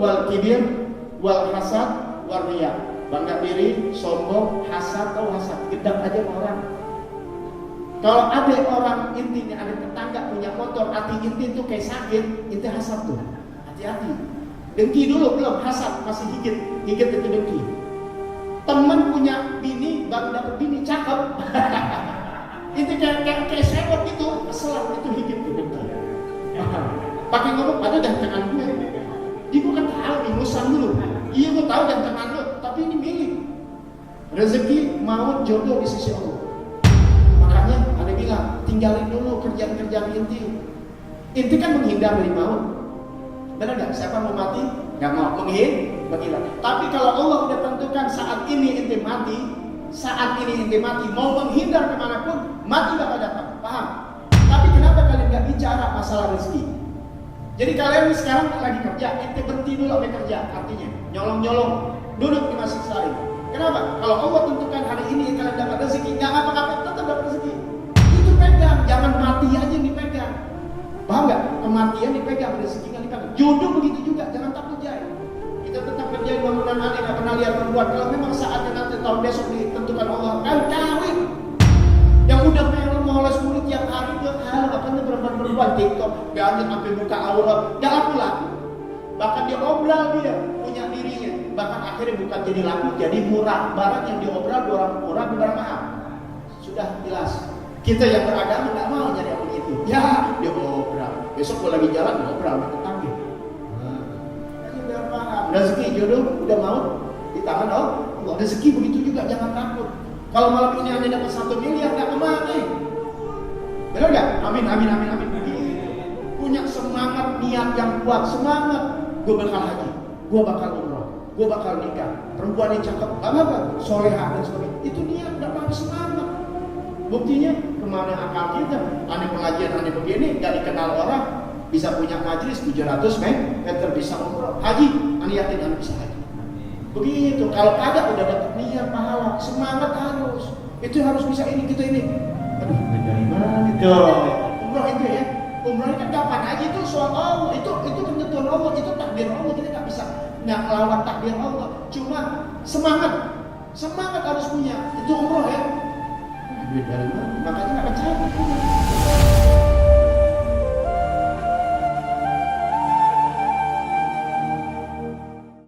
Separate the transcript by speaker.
Speaker 1: wal kibir wal hasad wal riya. Bangga diri, sombong, hasad atau hasad, gedang aja sama orang. Kalau ada orang intinya, ada tetangga punya motor, hati inti itu kayak sakit, itu hasad tuh. Hati-hati. Dengki dulu belum, hasad masih higit itu dengki. Temen punya bini, baru dapet bini cakep. Itu kayak sewot gitu, keselan itu higit tuh dengki. Pakai ngomong, ada jangan gue. Dia bukan tahu lulusan dulu. Iya gue tahu jangan lu, tapi ini milik. Rezeki mau jodoh di sisi Allah. Makanya ada bilang, tinggalin dulu kerjaan-kerjaan inti. Inti kan menghindar dari maut. Benar gak? Siapa mau mati? Gak mau. Menghindar. Tapi kalau Allah udah tentukan saat ini inti mati, mau menghindar kemanapun, mati bakal datang. Paham? Tapi kenapa kalian gak bicara masalah rezeki? Jadi kalian sekarang lagi kerja, ente berhenti dulu sampai kerja, artinya nyolong-nyolong, duduk di masjid sekali. Kenapa? Kalau Allah tentukan hari ini kalian dapat rezeki, nggak apa-apa tetap dapat rezeki. Itu pegang, jangan mati aja yang dipegang. Paham nggak? Kematian dipegang, rezeki nggak dipegang. Jodoh begitu juga, jangan takut jaya. Kita tetap kerjain bangunan aneh, nggak pernah lihat perempuan. Kalau memang saatnya nanti tahun besok ditentukan Allah, kawin. Yang udah moles mulut tiap hari ke perempuan TikTok, banyak sampai buka aurat, gak laku. Bahkan dia obral dia punya dirinya, bahkan akhirnya bukan jadi laku, jadi murah. Barang yang diobral orang murah, barang mahal. Sudah jelas. Kita yang beragama nggak mau nyari yang begitu. Ya, dia obral. Besok kalau lagi jalan obral tetangga. Ini udah paham. Rezeki jodoh udah mau di tangan Allah. Rezeki begitu juga, jangan takut. Kalau malam ini Anda dapat 1 miliar, nggak kemana? Benar nggak? Amin. Punya semangat, niat yang kuat, semangat. Gue bakal haji, gue bakal umroh, gue bakal nikah. Perempuan yang cakep, apa? Solehah dan sebagainya. Itu niat, nggak apa semangat. Buktinya kemana akal kita? Aneh pengajian, aneh begini, nggak dikenal orang, bisa punya majelis 700 meter, bisa umroh, haji. Aneh yakin aneh bisa haji. Begitu, kalau ada udah dapat niat pahala, semangat harus. Itu harus bisa ini, kita ini. Aduh, dari mana itu? Umroh itu ya. Umroh itu kan kapan aja, itu soal Allah, itu ketentuan Allah, itu takdir Allah, kita nggak bisa ngelawan takdir Allah. Cuma semangat harus punya. Itu umroh ya. Dari mana? Makanya nggak percaya.